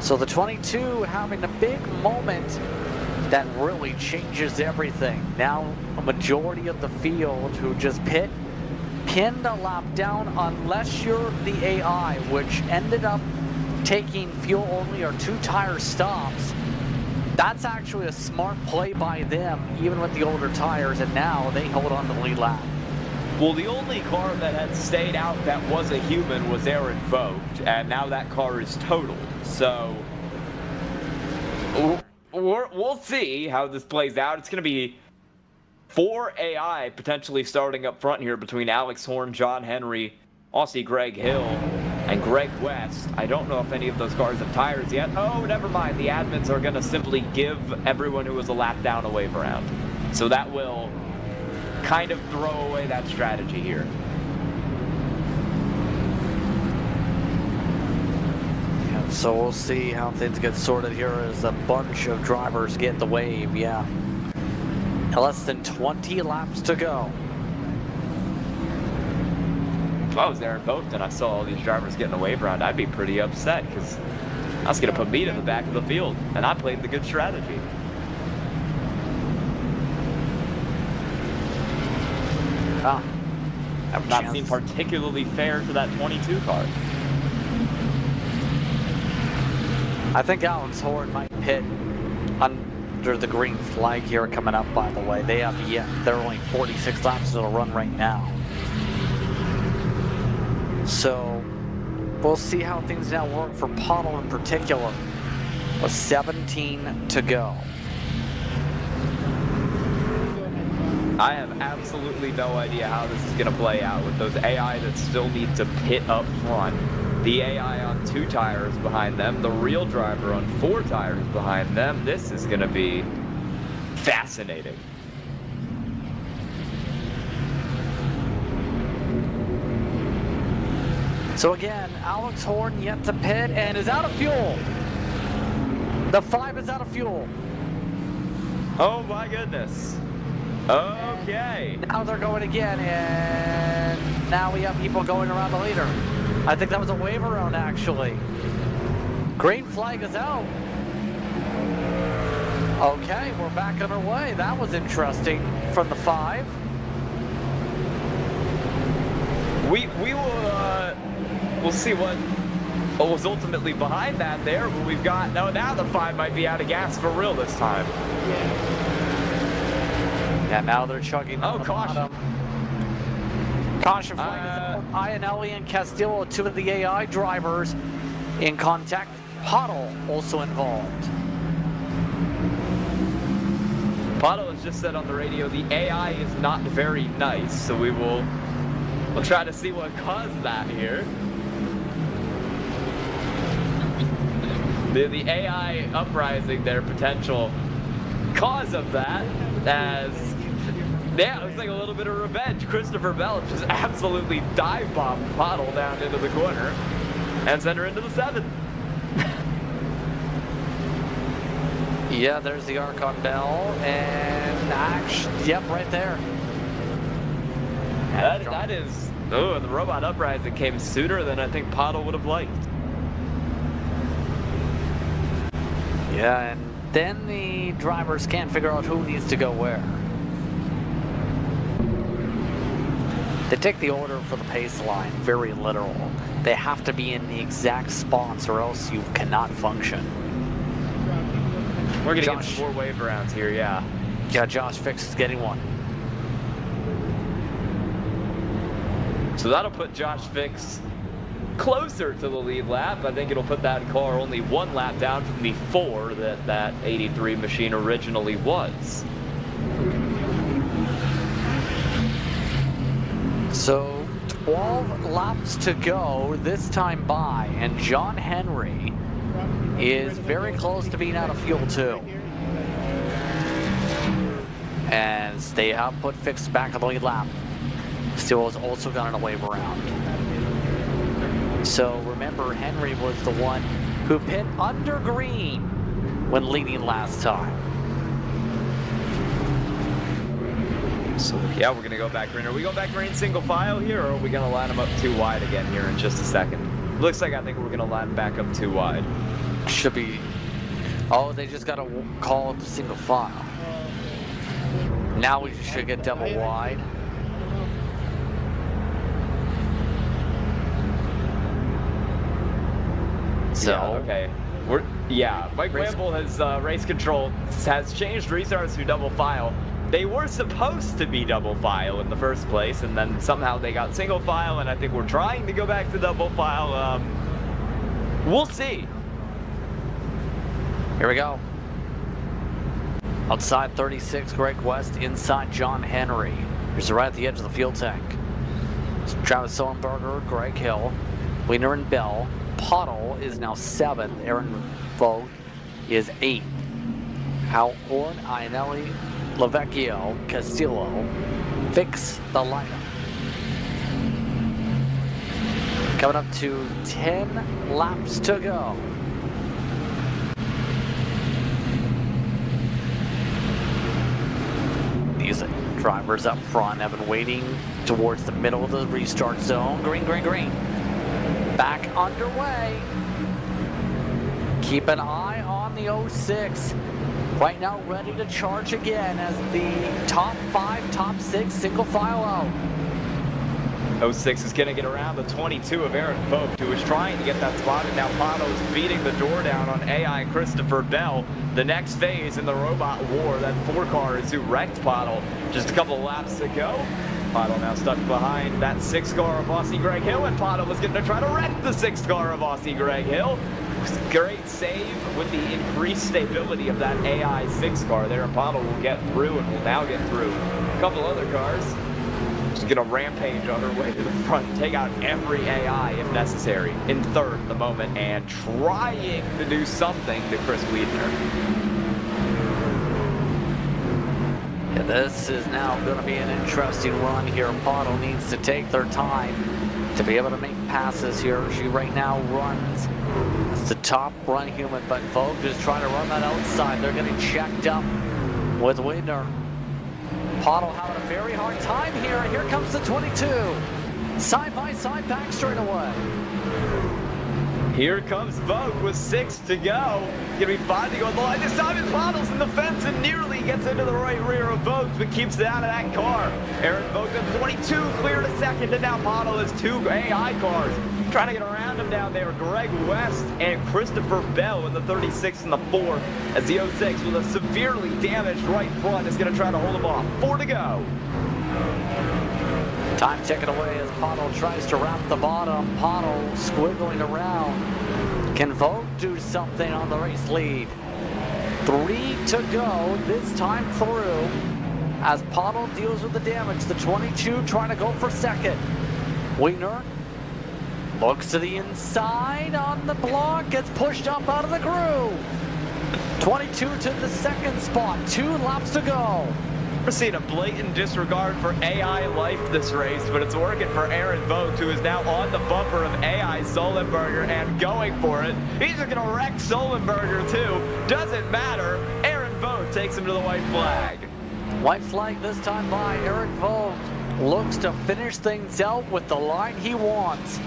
So the 22 having a big moment that really changes everything. Now a majority of the field who just pinned a lap down unless you're the AI, which ended up taking fuel only or 2 tire stops. That's actually a smart play by them, even with the older tires, and now they hold on to the lead lap. Well, the only car that had stayed out that was a human was Aaron Vogt, and now that car is totaled. So we'll see how this plays out. It's going to be 4 AI potentially starting up front here between Alex Horn, John Henry, Aussie Greg Hill, and Greg West. I don't know if any of those cars have tires yet. Oh, never mind. The admins are going to simply give everyone who was a lap down a wave around. So that will kind of throw away that strategy here. Yeah, so we'll see how things get sorted here as a bunch of drivers get the wave. Yeah. Less than 20 laps to go. If I was Aaron Vogt and I saw all these drivers getting a wave around, I'd be pretty upset because I was going to put me in the back of the field, and I played the good strategy. I've not seen particularly fair to that 22 car. I think Alex Horn might pit under the green flag here coming up, by the way. They're only 46 laps to run right now. So we'll see how things now work for Pottle in particular. with 17 to go. I have absolutely no idea how this is going to play out with those AI that still need to pit up front. The AI on 2 tires behind them, the real driver on 4 tires behind them. This is going to be fascinating. So again, Alex Horn yet to pit and is out of fuel. The 5 is out of fuel. Oh my goodness. Okay. Now they're going again, and now we have people going around the leader. I think that was a wave around, actually. Green flag is out. Okay, we're back on our way. That was interesting from the 5. We'll see what was ultimately behind that there, but we've got now the 5 might be out of gas for real this time. Yeah, now they're chugging on the caution. bottom. Caution flag is out. Iannelli and Castillo, 2 of the AI drivers in contact. Pottle also involved. Pottle has just said on the radio the AI is not very nice, so we'll try to see what caused that here. The AI uprising, their potential cause of that, as yeah, it was like a little bit of revenge. Christopher Bell just absolutely dive bombed Pottle down into the corner and sent her into the 7. Yeah, there's the arc on Bell, and actually, yep, right there. That is, oh, the robot uprising came sooner than I think Pottle would have liked. Yeah, and then the drivers can't figure out who needs to go where. They take the order for the pace line very literal. They have to be in the exact spots or else you cannot function. We're gonna get some more wave rounds here, yeah. Yeah, Josh Fix is getting one. So that'll put Josh Fix closer to the lead lap. I think it'll put that car only 1 lap down from the 4 that 83 machine originally was. So 12 laps to go this time by, and John Henry is very close to being out of fuel too. As they have put Fix back on the lead lap. Still has also gotten a wave around. So remember, Henry was the one who pit under green when leading last time. So yeah, we're gonna go back green. Are we going back green single file here, or are we gonna line them up 2 wide again here in just a second? Looks like I think we're gonna line them back up 2 wide. Should be. Oh, they just gotta call it the single file. Now we should get double wide. So yeah, okay. Mike Wamble has race control has changed restarts to double file. They were supposed to be double file in the first place, and then somehow they got single file, and I think we're trying to go back to double file. We'll see. Here we go. Outside 36, Greg West. Inside John Henry. Here's right at the edge of the fuel tank. It's Travis Sullenberger, Greg Hill, Wiener and Bell. Pottle is now 7th. Aaron Vogt is 8th. Hal Horn, Iannelli, Lavecchio, Castillo, Fix the lineup. Coming up to 10 laps to go. These drivers up front have been waiting towards the middle of the restart zone. Green, green, green. Back underway. Keep an eye on the 06. Right now ready to charge again as the top 5, top 6 single file out. 06 is going to get around the 22 of Aaron Vogt, who is trying to get that spot, and now Pottle is beating the door down on AI Christopher Bell. The next phase in the robot war, that 4 car is who wrecked Pottle. Just a couple laps to go. Pottle now stuck behind that 6 car of Aussie Greg Hill, and Pottle was going to try to wreck the 6th car of Aussie Greg Hill. great save with the increased stability of that AI 6 car there. Apollo will get through and will now get through a couple other cars. She's gonna rampage on her way to the front, take out every AI if necessary. In third at the moment and trying to do something to Chris Wiedner. Yeah, this is now going to be an interesting run here. Pottle needs to take their time to be able to make passes here. She right now runs as the top run human, but Vogt is trying to run that outside. They're getting checked up with Wiedner. Pottle having a very hard time here, and here comes the 22. Side by side back straight away. Here comes Vogt with 6 to go. Gonna be 5 to go on the line. This time it's Pottle's in the fence and nearly gets into the right rear of Vogt, but keeps it out of that car. Aaron Vogt at 22 clear to second, and now Pottle has 2 AI cars. Trying to get around him down there. Greg West and Christopher Bell in the 36 and the 4, as the 06 with a severely damaged right front is gonna try to hold him off. 4 to go. Time ticking away as Pottle tries to wrap the bottom. Pottle squiggling around. Can Vogt do something on the race lead? 3 to go this time through as Pottle deals with the damage. The 22 trying to go for second. Wiedner looks to the inside on the block, gets pushed up out of the groove. 22 to the second spot, 2 laps to go. We're seeing a blatant disregard for AI life this race, but it's working for Aaron Vogt, who is now on the bumper of AI Sullenberger and going for it. He's just going to wreck Sullenberger too. Doesn't matter. Aaron Vogt takes him to the white flag. White flag this time by Eric Vogt. Looks to finish things out with the line he wants.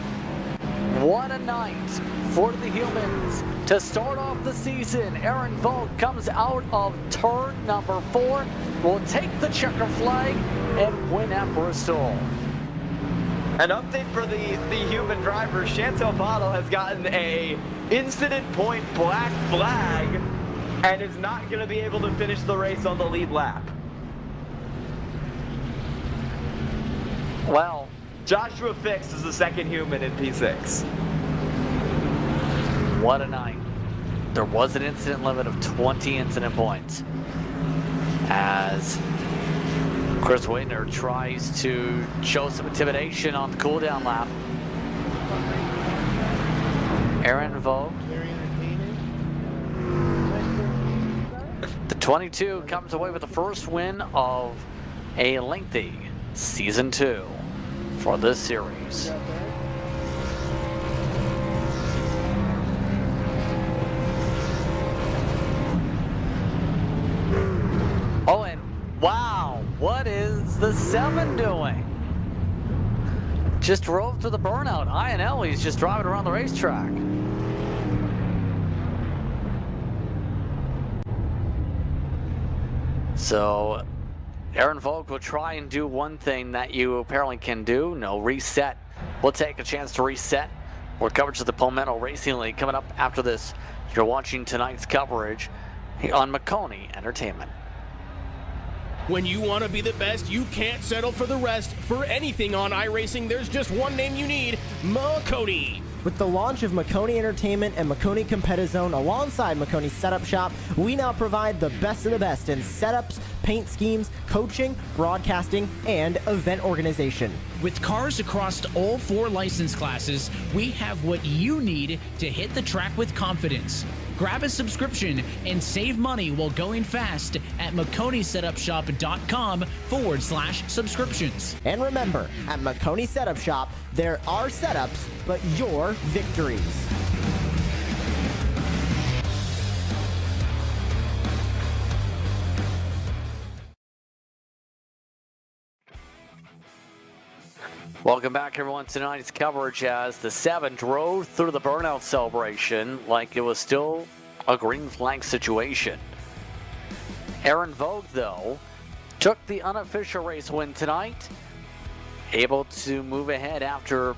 What a night for the humans to start off the season. Aaron Vogt comes out of turn number 4, will take the checker flag and win at Bristol. An update for the human driver. Chantel Pottle has gotten a incident point black flag and is not going to be able to finish the race on the lead lap. Well, Joshua Fix is the second human in P6. what a night. There was an incident limit of 20 incident points as Chris Wiedner tries to show some intimidation on the cooldown lap. Aaron Vogt. The 22 comes away with the first win of a lengthy Season 2 for this series. Oh, and wow, what is the 7 doing? Just drove to the burnout. INL, he's just driving around the racetrack. So Aaron Vogt will try and do one thing that you apparently can do. No, reset. We'll take a chance to reset. More coverage of the Palmetto Racing League coming up after this. You're watching tonight's coverage on Makoni Entertainment. When you want to be the best, you can't settle for the rest. For anything on iRacing, there's just one name you need, Makoni. With the launch of Makoni Entertainment and Makoni Competizone alongside Makoni Setup Shop, we now provide the best of the best in setups, paint schemes, coaching, broadcasting, and event organization. With cars across all 4 license classes, we have what you need to hit the track with confidence. Grab a subscription and save money while going fast at MakoniSetupShop.com/subscriptions. And remember, at Makoni Setup Shop, there are setups, but your victories. Welcome back, everyone, to tonight's coverage as the 7 drove through the burnout celebration like it was still a green flag situation. Aaron Vogt, though, took the unofficial race win tonight, able to move ahead after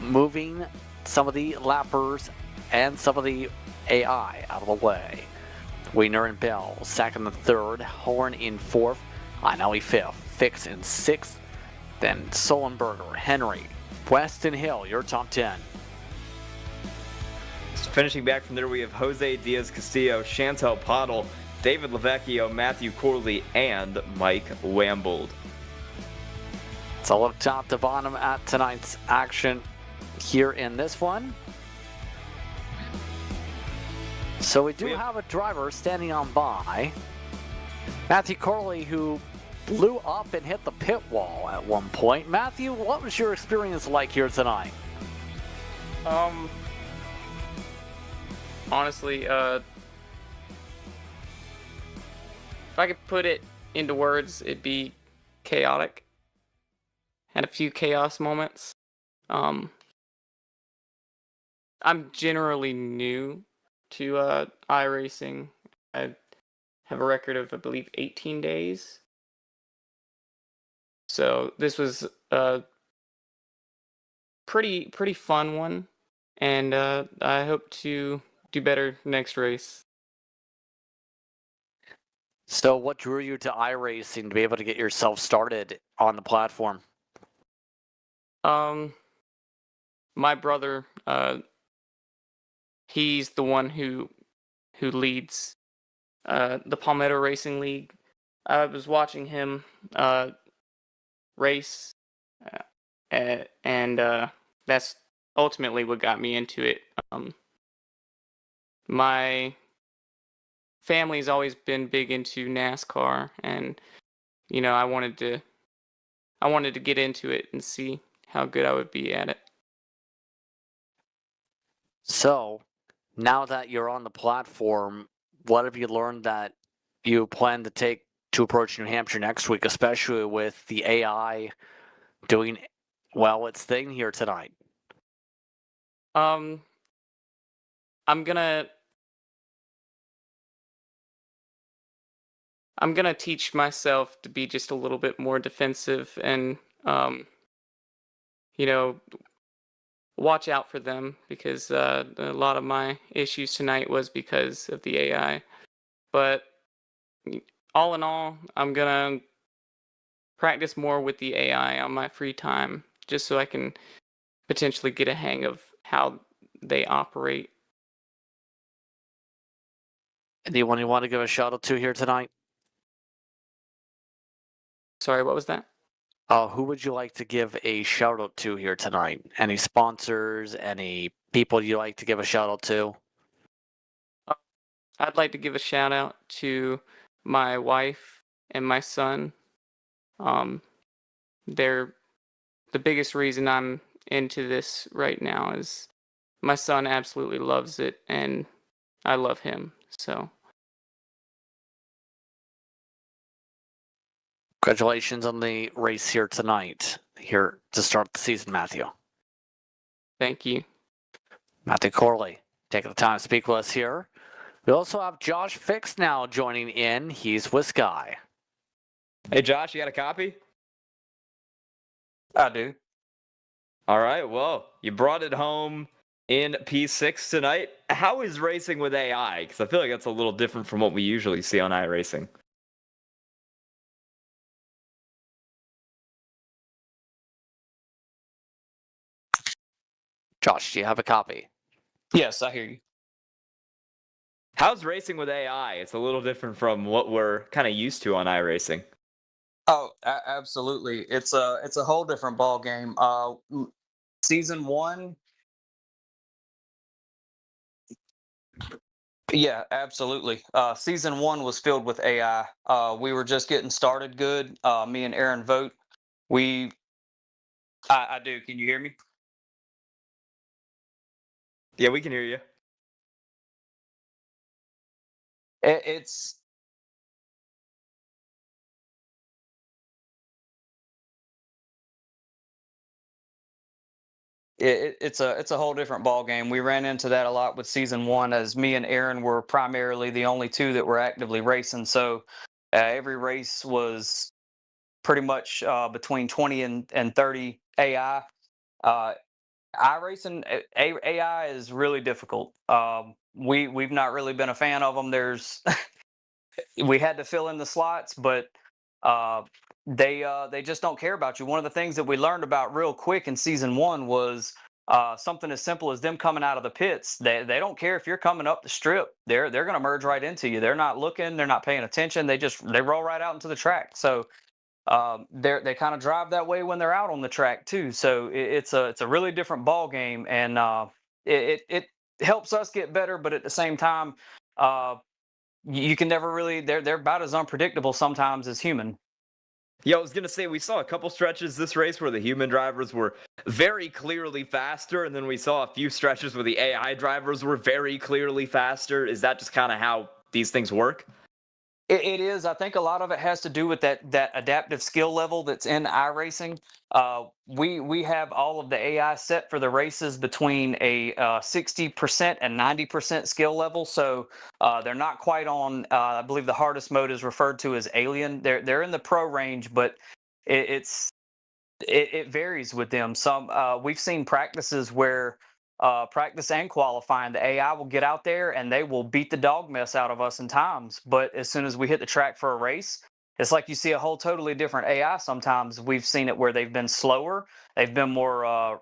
moving some of the lappers and some of the AI out of the way. Wiedner and Bell second and third, Horn in 4th, Inelli 5th, Fix in 6th, then Sullenberger, Henry, West, and Hill, your top 10. Finishing back from there, we have Jose Diaz-Castillo, Chantel Pottle, David Lavecchio, Matthew Corley, and Mike Wambold. So look top to bottom at tonight's action here in this one. So we do have a driver standing on by. Matthew Corley, who blew up and hit the pit wall at one point. Matthew, what was your experience like here tonight? Honestly, if I could put it into words, it'd be chaotic. Had a few chaos moments. I'm generally new to iRacing. I have a record of, I believe, 18 days. So this was a pretty fun one, and I hope to do better next race. So what drew you to iRacing to be able to get yourself started on the platform? My brother, he's the one who leads the Palmetto Racing League. I was watching him race, and that's ultimately what got me into it. My family's always been big into NASCAR, and I wanted to get into it and see how good I would be at it. So, now that you're on the platform, what have you learned that you plan to take to approach New Hampshire next week, especially with the AI doing, well, its thing here tonight? I'm gonna teach myself to be just a little bit more defensive and watch out for them, because a lot of my issues tonight was because of the AI. But all in all, I'm gonna practice more with the AI on my free time, just so I can potentially get a hang of how they operate. Anyone you want to give a shout out to here tonight? Sorry, what was that? Who would you like to give a shout out to here tonight? Any sponsors, any people you like to give a shout out to? I'd like to give a shout out to my wife and my son. They're the biggest reason I'm into this right now. Is my son absolutely loves it, and I love him. So Congratulations on the race here tonight, here to start the season, Matthew. thank you. Matthew Corley, taking the time to speak with us here. We also have Josh Fix now joining in. He's with Sky. Hey, Josh, you got a copy? I do. All right, well, you brought it home in P6 tonight. How is racing with AI? Because I feel like that's a little different from what we usually see on iRacing. Josh, do you have a copy? Yes, I hear you. How's racing with AI? It's a little different from what we're kind of used to on iRacing. Oh, absolutely. It's a whole different ball game. Season 1. Yeah, absolutely. Season 1 was filled with AI. We were just getting started good. Me and Aaron Vogt. I do. Can you hear me? Yeah, we can hear you. It's it's a whole different ball game. We ran into that a lot with season 1, as me and Aaron were primarily the only two that were actively racing. So every race was pretty much between 20 and 30 AI. iRacing AI is really difficult. We've not really been a fan of them. We had to fill in the slots, but they just don't care about you. One of the things that we learned about real quick in season 1 was something as simple as them coming out of the pits. They don't care if you're coming up the strip. They're going to merge right into you. They're not looking. They're not paying attention. They roll right out into the track. So they kind of drive that way when they're out on the track too. So it's a really different ball game, and it helps us get better. But at the same time, you can never really. They're about as unpredictable sometimes as human. Yeah, I was gonna say we saw a couple stretches this race where the human drivers were very clearly faster, and then we saw a few stretches where the AI drivers were very clearly faster. Is that just kind of how these things work? It is. I think a lot of it has to do with that adaptive skill level that's in iRacing. We have all of the AI set for the races between a 60% and 90% skill level. So they're not quite on. I believe the hardest mode is referred to as Alien. They're in the pro range, but it varies with them. Some we've seen practices where practice and qualifying, the AI will get out there and they will beat the dog mess out of us in times. But as soon as we hit the track for a race, it's like you see a whole totally different AI. Sometimes we've seen it where they've been slower, they've been more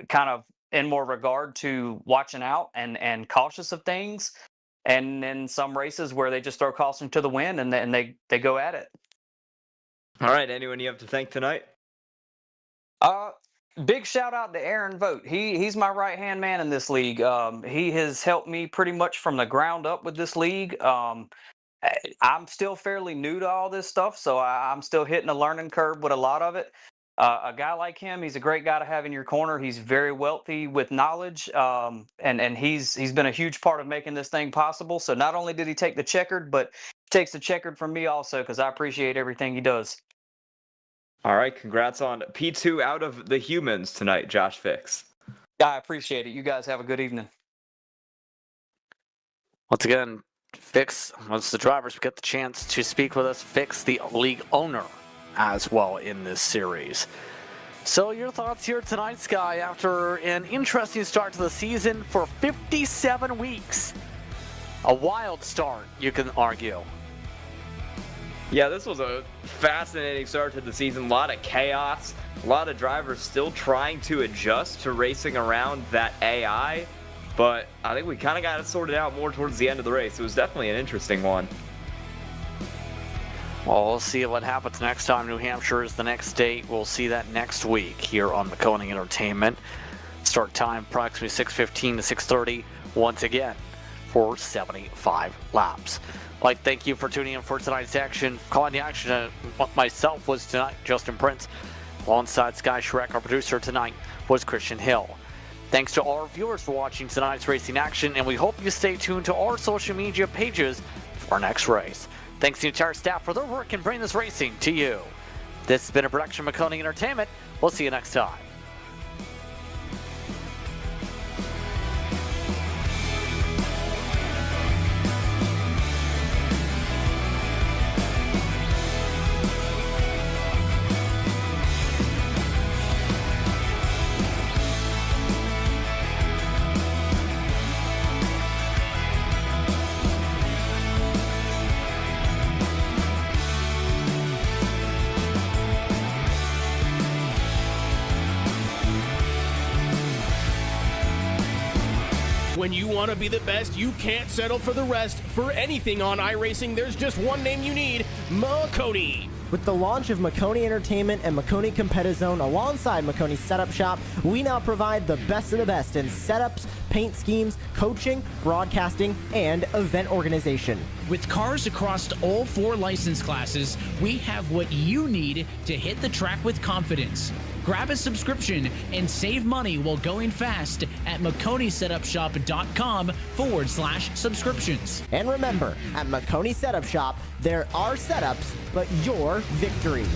kind of in more regard to watching out and cautious of things. And in some races where they just throw caution to the wind and they go at it. All right, anyone you have to thank tonight? Big shout out to Aaron Vogt. He's my right hand man in this league. He has helped me pretty much from the ground up with this league. I'm still fairly new to all this stuff, so I'm still hitting a learning curve with a lot of it. A guy like him, he's a great guy to have in your corner. He's very wealthy with knowledge, and he's been a huge part of making this thing possible. So not only did he take the checkered, but he takes the checkered from me also, because I appreciate everything he does. All right, congrats on P2 out of the humans tonight, Josh Fix. I appreciate it. You guys have a good evening. Once again, Fix, once the drivers get the chance to speak with us, Fix, the league owner, as well in this series. So your thoughts here tonight, Sky, after an interesting start to the season for 57 weeks. A wild start, you can argue. Yeah, this was a fascinating start to the season. A lot of chaos, a lot of drivers still trying to adjust to racing around that AI, but I think we kind of got it sorted out more towards the end of the race. It was definitely an interesting one. Well, we'll see what happens next time. New Hampshire is the next date. We'll see that next week here on Maconing Entertainment. Start time approximately 6:15 to 6:30 once again for 75 laps. Like, thank you for tuning in for tonight's action. Calling the action myself was tonight, Justin Prince. Alongside Sky Shrek, our producer tonight was Christian Hill. Thanks to all our viewers for watching tonight's racing action, and we hope you stay tuned to our social media pages for our next race. Thanks to the entire staff for their work in bringing this racing to you. This has been a production of Maconing Entertainment. We'll see you next time. When you want to be the best, you can't settle for the rest. For anything on iRacing, there's just one name you need, Maconing. With the launch of Maconing Entertainment and Maconing Competizone alongside Maconing Setup Shop, we now provide the best of the best in setups, paint schemes, coaching, broadcasting, and event organization. With cars across all 4 license classes, we have what you need to hit the track with confidence. Grab a subscription and save money while going fast at MaconeySetupShop.com/subscriptions. And remember, at Maconing Setup Shop, there are setups, but your victories.